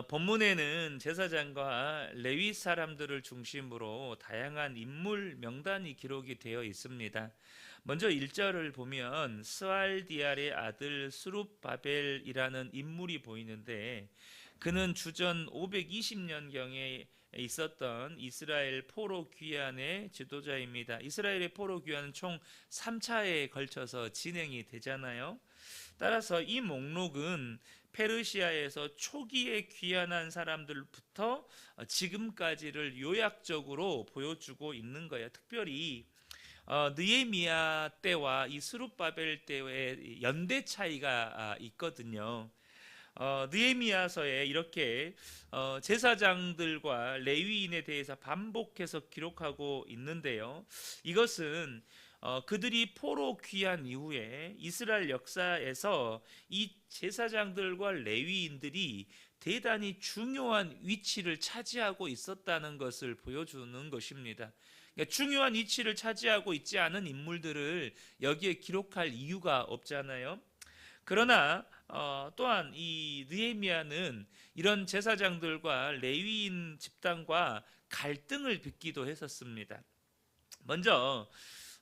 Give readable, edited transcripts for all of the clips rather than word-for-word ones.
본문에는 제사장과 레위 사람들을 중심으로 다양한 인물 명단이 기록이 되어 있습니다. 먼저 1절을 보면 스알디알의 아들 스룹바벨이라는 인물이 보이는데, 그는 주전 520년경에 있었던 이스라엘 포로 귀환의 지도자입니다. 이스라엘의 포로 귀환은 총 3차에 걸쳐서 진행이 되잖아요. 따라서 이 목록은 페르시아에서 초기에 귀환한 사람들부터 지금까지를 요약적으로 보여주고 있는 거예요. 특별히 느헤미야 때와 이 스룹바벨 때의 연대 차이가 있거든요. 느헤미야서에 이렇게 제사장들과 레위인에 대해서 반복해서 기록하고 있는데요. 이것은 그들이 포로 귀한 이후에 이스라엘 역사에서 이 제사장들과 레위인들이 대단히 중요한 위치를 차지하고 있었다는 것을 보여주는 것입니다. 그러니까 중요한 위치를 차지하고 있지 않은 인물들을 여기에 기록할 이유가 없잖아요. 그러나 또한 이 느헤미야는 이런 제사장들과 레위인 집단과 갈등을 빚기도 했었습니다. 먼저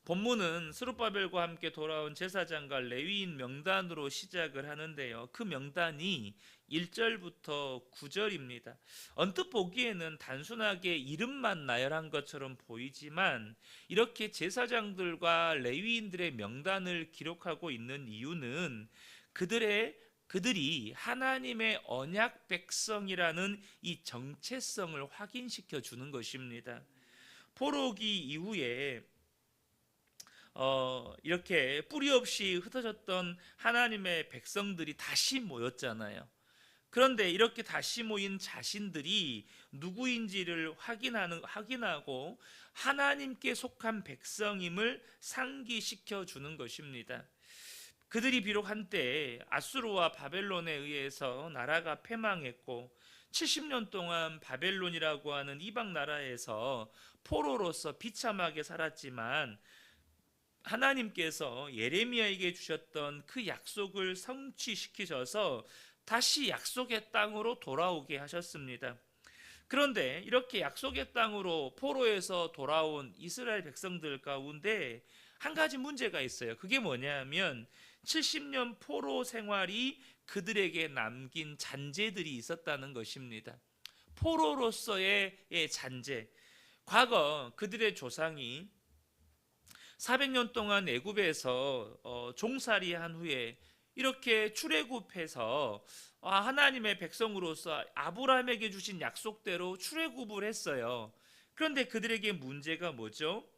본문은 스룹바벨과 함께 돌아온 제사장과 레위인 명단으로 시작을 하는데요. 그 명단이 1절부터 9절입니다. 언뜻 보기에는 단순하게 이름만 나열한 것처럼 보이지만, 이렇게 제사장들과 레위인들의 명단을 기록하고 있는 이유는 그들이 하나님의 언약 백성이라는 이 정체성을 확인시켜 주는 것입니다. 포로기 이후에 이렇게 뿌리 없이 흩어졌던 하나님의 백성들이 다시 모였잖아요. 그런데 이렇게 다시 모인 자신들이 누구인지를 확인하고 하나님께 속한 백성임을 상기시켜 주는 것입니다. 그들이 비록 한때 아수르와 바벨론에 의해서 나라가 패망했고 70년 동안 바벨론이라고 하는 이방 나라에서 포로로서 비참하게 살았지만, 하나님께서 예레미야에게 주셨던 그 약속을 성취시키셔서 다시 약속의 땅으로 돌아오게 하셨습니다. 그런데 이렇게 약속의 땅으로 포로에서 돌아온 이스라엘 백성들 가운데 한 가지 문제가 있어요. 그게 뭐냐면 70년 포로 생활이 그들에게 남긴 잔재들이 있었다는 것입니다. 포로로서의 잔재. 과거 그들의 조상이 400년 동안 애굽에서 종살이한 후에 이렇게 출애굽해서 하나님의 백성으로서 아브라함에게 주신 약속대로 출애굽을 했어요. 그런데 그들에게 문제가 뭐죠?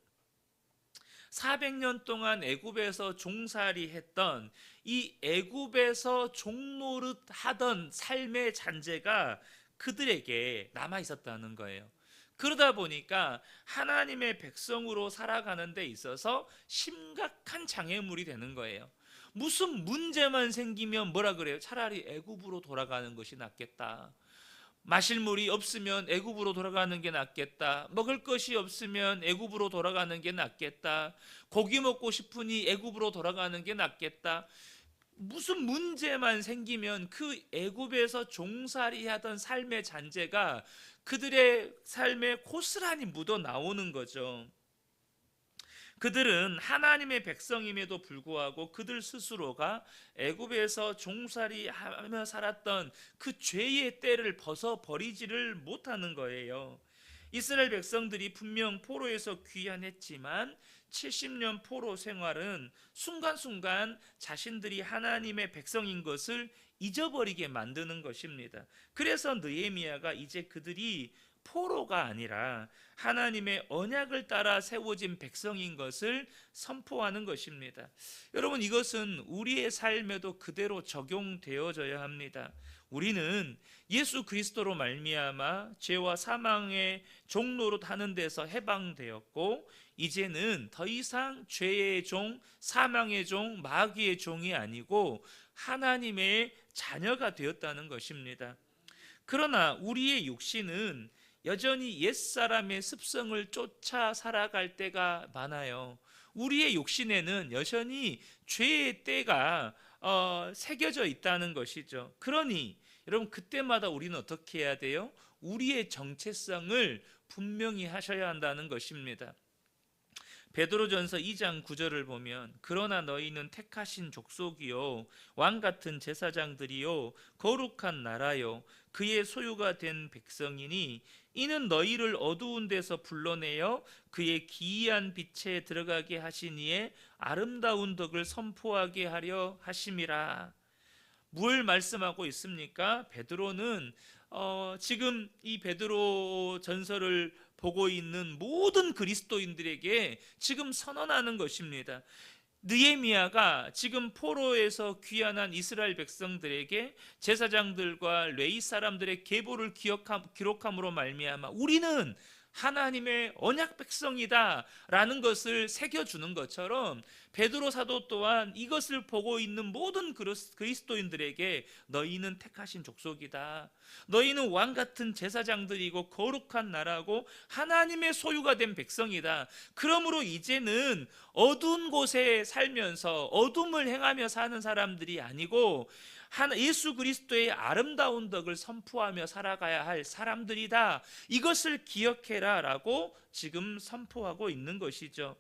400년 동안 애굽에서 종살이했던 이 애굽에서 종노릇 하던 삶의 잔재가 그들에게 남아 있었다는 거예요. 그러다 보니까 하나님의 백성으로 살아가는 데 있어서 심각한 장애물이 되는 거예요. 무슨 문제만 생기면 뭐라 그래요? 차라리 애굽으로 돌아가는 것이 낫겠다. 마실 물이 없으면 애굽으로 돌아가는 게 낫겠다. 먹을 것이 없으면 애굽으로 돌아가는 게 낫겠다. 고기 먹고 싶으니 애굽으로 돌아가는 게 낫겠다. 무슨 문제만 생기면 그 애굽에서 종살이하던 삶의 잔재가 그들의 삶에 고스란히 묻어 나오는 거죠. 그들은 하나님의 백성임에도 불구하고 그들 스스로가 애굽에서 종살이하며 살았던 그 죄의 때를 벗어버리지를 못하는 거예요. 이스라엘 백성들이 분명 포로에서 귀환했지만 70년 포로 생활은 순간순간 자신들이 하나님의 백성인 것을 잊어버리게 만드는 것입니다. 그래서 느헤미야가 이제 그들이 포로가 아니라 하나님의 언약을 따라 세워진 백성인 것을 선포하는 것입니다. 여러분, 이것은 우리의 삶에도 그대로 적용되어져야 합니다. 우리는 예수 그리스도로 말미암아 죄와 사망의 종로로 타는 데서 해방되었고, 이제는 더 이상 죄의 종, 사망의 종, 마귀의 종이 아니고 하나님의 자녀가 되었다는 것입니다. 그러나 우리의 육신은 여전히 옛사람의 습성을 쫓아 살아갈 때가 많아요. 우리의 육신에는 여전히 죄의 때가 새겨져 있다는 것이죠. 그러니 여러분 그때마다 우리는 어떻게 해야 돼요? 우리의 정체성을 분명히 하셔야 한다는 것입니다. 베드로전서 2장 9절을 보면 그러나 너희는 택하신 족속이요 왕 같은 제사장들이요 거룩한 나라요 그의 소유가 된 백성이니 이는 너희를 어두운 데서 불러내어 그의 기이한 빛에 들어가게 하시니에 아름다운 덕을 선포하게 하려 하심이라. 뭘 말씀하고 있습니까? 베드로는 지금 이 베드로 전서를 보고 있는 모든 그리스도인들에게 지금 선언하는 것입니다. 느헤미야가 지금 포로에서 귀환한 이스라엘 백성들에게 제사장들과 레위 사람들의 계보를 기록함으로 말미암아 우리는 하나님의 언약 백성이다라는 것을 새겨주는 것처럼 베드로 사도 또한 이것을 보고 있는 모든 그리스도인들에게 너희는 택하신 족속이다. 너희는 왕 같은 제사장들이고 거룩한 나라고 하나님의 소유가 된 백성이다. 그러므로 이제는 어두운 곳에 살면서 어둠을 행하며 사는 사람들이 아니고 예수 그리스도의 아름다운 덕을 선포하며 살아가야 할 사람들이다. 이것을 기억해라 라고 지금 선포하고 있는 것이죠.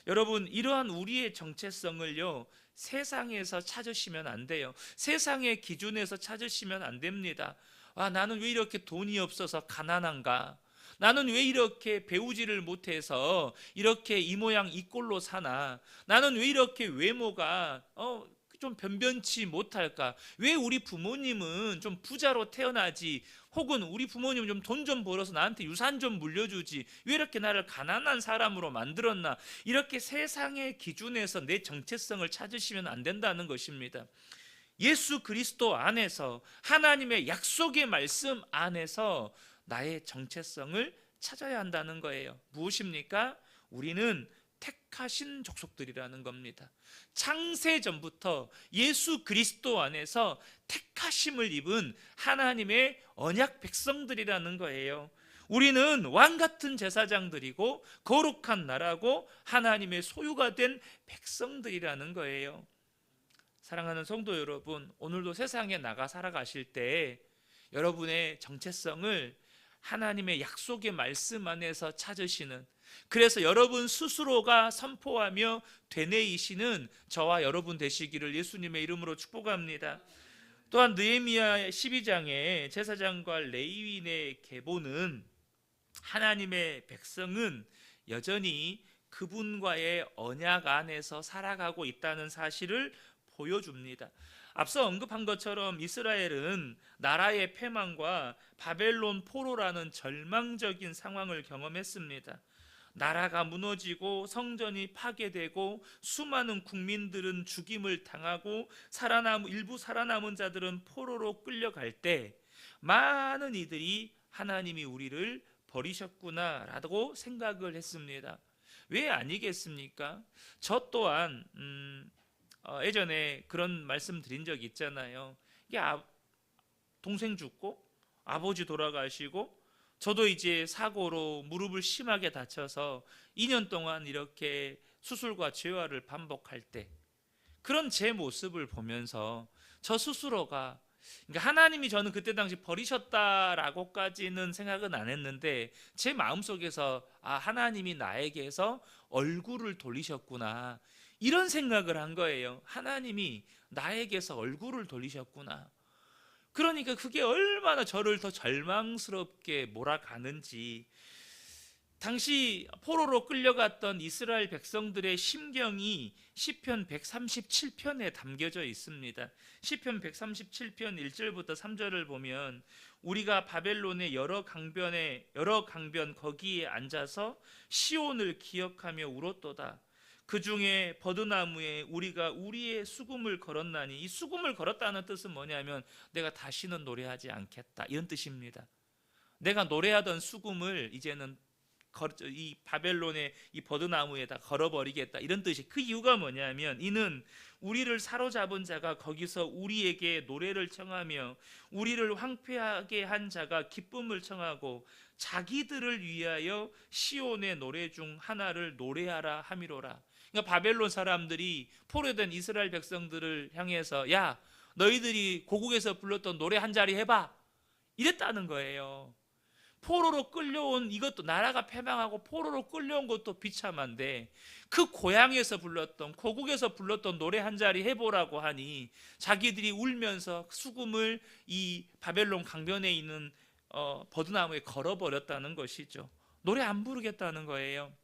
여러분 이러한 우리의 정체성을요 세상에서 찾으시면 안 돼요. 세상의 기준에서 찾으시면 안 됩니다. 나는 왜 이렇게 돈이 없어서 가난한가? 나는 왜 이렇게 배우지를 못해서 이렇게 이 모양 이 꼴로 사나? 나는 왜 이렇게 외모가 좀 변변치 못할까? 왜 우리 부모님은 좀 부자로 태어나지? 혹은 우리 부모님은 좀 돈 좀 벌어서 나한테 유산 좀 물려주지? 왜 이렇게 나를 가난한 사람으로 만들었나? 이렇게 세상의 기준에서 내 정체성을 찾으시면 안 된다는 것입니다. 예수 그리스도 안에서 하나님의 약속의 말씀 안에서 나의 정체성을 찾아야 한다는 거예요. 무엇입니까? 우리는 택하신 족속들이라는 겁니다. 창세 전부터 예수 그리스도 안에서 택하심을 입은 하나님의 언약 백성들이라는 거예요. 우리는 왕 같은 제사장들이고 거룩한 나라고 하나님의 소유가 된 백성들이라는 거예요. 사랑하는 성도 여러분, 오늘도 세상에 나가 살아가실 때 여러분의 정체성을 하나님의 약속의 말씀 안에서 찾으시는, 그래서 여러분 스스로가 선포하며 되뇌이시는 저와 여러분 되시기를 예수님의 이름으로 축복합니다. 또한 느헤미야 12장에 제사장과 레위인의 계보는 하나님의 백성은 여전히 그분과의 언약 안에서 살아가고 있다는 사실을 보여줍니다. 앞서 언급한 것처럼 이스라엘은 나라의 패망과 바벨론 포로라는 절망적인 상황을 경험했습니다. 나라가 무너지고 성전이 파괴되고 수많은 국민들은 죽임을 당하고 일부 살아남은 자들은 포로로 끌려갈 때 많은 이들이 하나님이 우리를 버리셨구나라고 생각을 했습니다. 왜 아니겠습니까? 저 또한 예전에 그런 말씀 드린 적 있잖아요. 이게 동생 죽고 아버지 돌아가시고 저도 이제 사고로 무릎을 심하게 다쳐서 2년 동안 이렇게 수술과 재활을 반복할 때 그런 제 모습을 보면서 저 스스로가, 그러니까 하나님이 저는 그때 당시 버리셨다라고까지는 생각은 안 했는데 제 마음속에서 하나님이 나에게서 얼굴을 돌리셨구나 이런 생각을 한 거예요. 하나님이 나에게서 얼굴을 돌리셨구나. 그러니까 그게 얼마나 저를 더 절망스럽게 몰아가는지, 당시 포로로 끌려갔던 이스라엘 백성들의 심경이 시편 137편에 담겨져 있습니다. 시편 137편 1절부터 3절을 보면 우리가 바벨론의 여러 강변 거기에 앉아서 시온을 기억하며 울었도다. 그 중에 버드나무에 우리가 우리의 수금을 걸었나니, 이 수금을 걸었다는 뜻은 뭐냐면 내가 다시는 노래하지 않겠다 이런 뜻입니다. 내가 노래하던 수금을 이제는 이 바벨론의 이 버드나무에다 걸어버리겠다 이런 뜻이, 그 이유가 뭐냐면 이는 우리를 사로잡은 자가 거기서 우리에게 노래를 청하며 우리를 황폐하게 한 자가 기쁨을 청하고 자기들을 위하여 시온의 노래 중 하나를 노래하라 함이로라. 그러니까 바벨론 사람들이 포로된 이스라엘 백성들을 향해서 야, 너희들이 고국에서 불렀던 노래 한 자리 해봐, 이랬다는 거예요. 포로로 끌려온 이것도, 나라가 패망하고 포로로 끌려온 것도 비참한데 그 고향에서 불렀던, 고국에서 불렀던 노래 한 자리 해보라고 하니 자기들이 울면서 수금을 이 바벨론 강변에 있는 버드나무에 걸어버렸다는 것이죠. 노래 안 부르겠다는 거예요.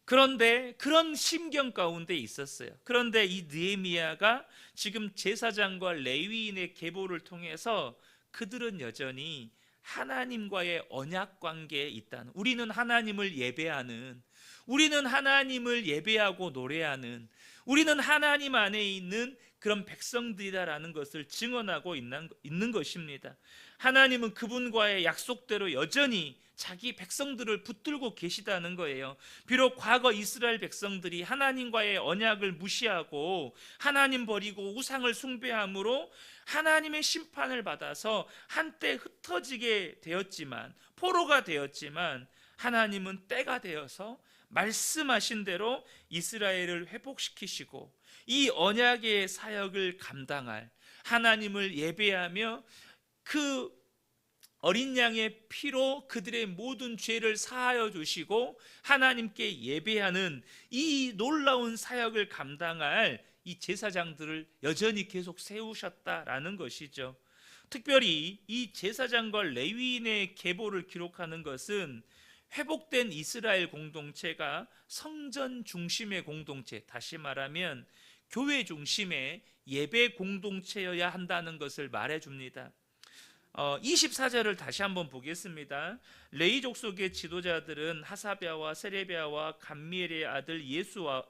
그런데 그런 심경 가운데 있었어요. 그런데 이 느헤미야가 지금 제사장과 레위인의 계보를 통해서 그들은 여전히 하나님과의 언약 관계에 있다는, 우리는 하나님을 예배하는, 우리는 하나님을 예배하고 노래하는, 우리는 하나님 안에 있는 그런 백성들이다라는 것을 증언하고 있는 것입니다. 하나님은 그분과의 약속대로 여전히 자기 백성들을 붙들고 계시다는 거예요. 비록 과거 이스라엘 백성들이 하나님과의 언약을 무시하고 하나님 버리고 우상을 숭배함으로 하나님의 심판을 받아서 한때 흩어지게 되었지만, 포로가 되었지만, 하나님은 때가 되어서 말씀하신 대로 이스라엘을 회복시키시고 이 언약의 사역을 감당할, 하나님을 예배하며 그 어린 양의 피로 그들의 모든 죄를 사하여 주시고 하나님께 예배하는 이 놀라운 사역을 감당할 이 제사장들을 여전히 계속 세우셨다라는 것이죠. 특별히 이 제사장과 레위인의 계보를 기록하는 것은 회복된 이스라엘 공동체가 성전 중심의 공동체, 다시 말하면 교회 중심의 예배 공동체여야 한다는 것을 말해줍니다. 24절을 다시 한번 보겠습니다. 레위 족속의 지도자들은 하사랴와 세레비야와 감미엘의 아들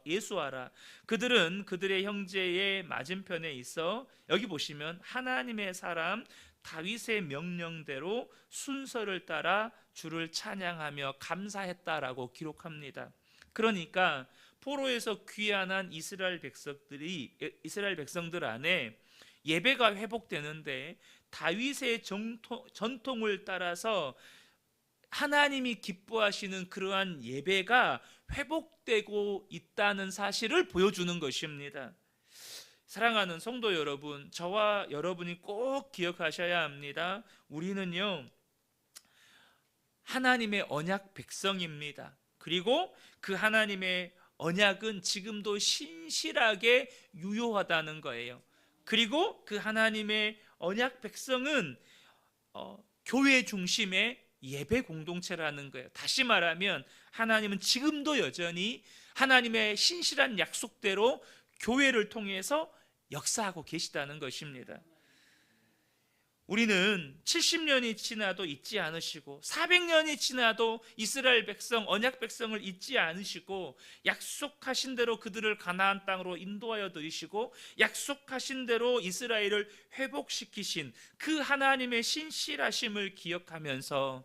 예수아라. 그들은 그들의 형제의 맞은편에 있어, 여기 보시면 하나님의 사람 다윗의 명령대로 순서를 따라 주를 찬양하며 감사했다라고 기록합니다. 그러니까 포로에서 귀환한 이스라엘 백성들 안에 예배가 회복되는데 다윗의 전통을 따라서 하나님이 기뻐하시는 그러한 예배가 회복되고 있다는 사실을 보여주는 것입니다. 사랑하는 성도 여러분, 저와 여러분이 꼭 기억하셔야 합니다. 우리는요, 하나님의 언약 백성입니다. 그리고 그 하나님의 언약은 지금도 신실하게 유효하다는 거예요. 그리고 그 하나님의 언약 백성은 교회 중심의 예배 공동체라는 거예요. 다시 말하면 하나님은 지금도 여전히 하나님의 신실한 약속대로 교회를 통해서 역사하고 계시다는 것입니다. 우리는 70년이 지나도 잊지 않으시고 400년이 지나도 이스라엘 백성, 언약 백성을 잊지 않으시고 약속하신 대로 그들을 가나안 땅으로 인도하여 들이시고 약속하신 대로 이스라엘을 회복시키신 그 하나님의 신실하심을 기억하면서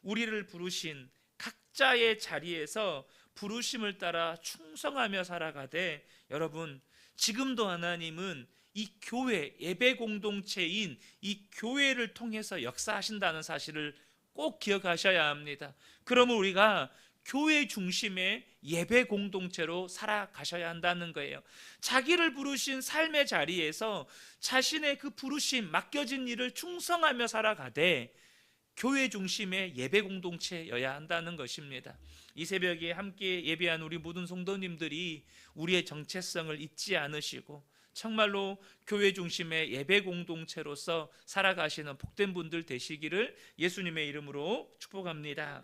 우리를 부르신 각자의 자리에서 부르심을 따라 충성하며 살아가되, 여러분, 지금도 하나님은 이 교회, 예배 공동체인 이 교회를 통해서 역사하신다는 사실을 꼭 기억하셔야 합니다. 그러면 우리가 교회 중심의 예배 공동체로 살아가셔야 한다는 거예요. 자기를 부르신 삶의 자리에서 자신의 그 부르심, 맡겨진 일을 충성하며 살아가되 교회 중심의 예배 공동체여야 한다는 것입니다. 이 새벽에 함께 예배한 우리 모든 성도님들이 우리의 정체성을 잊지 않으시고 정말로 교회 중심의 예배 공동체로서 살아가시는 복된 분들 되시기를 예수님의 이름으로 축복합니다.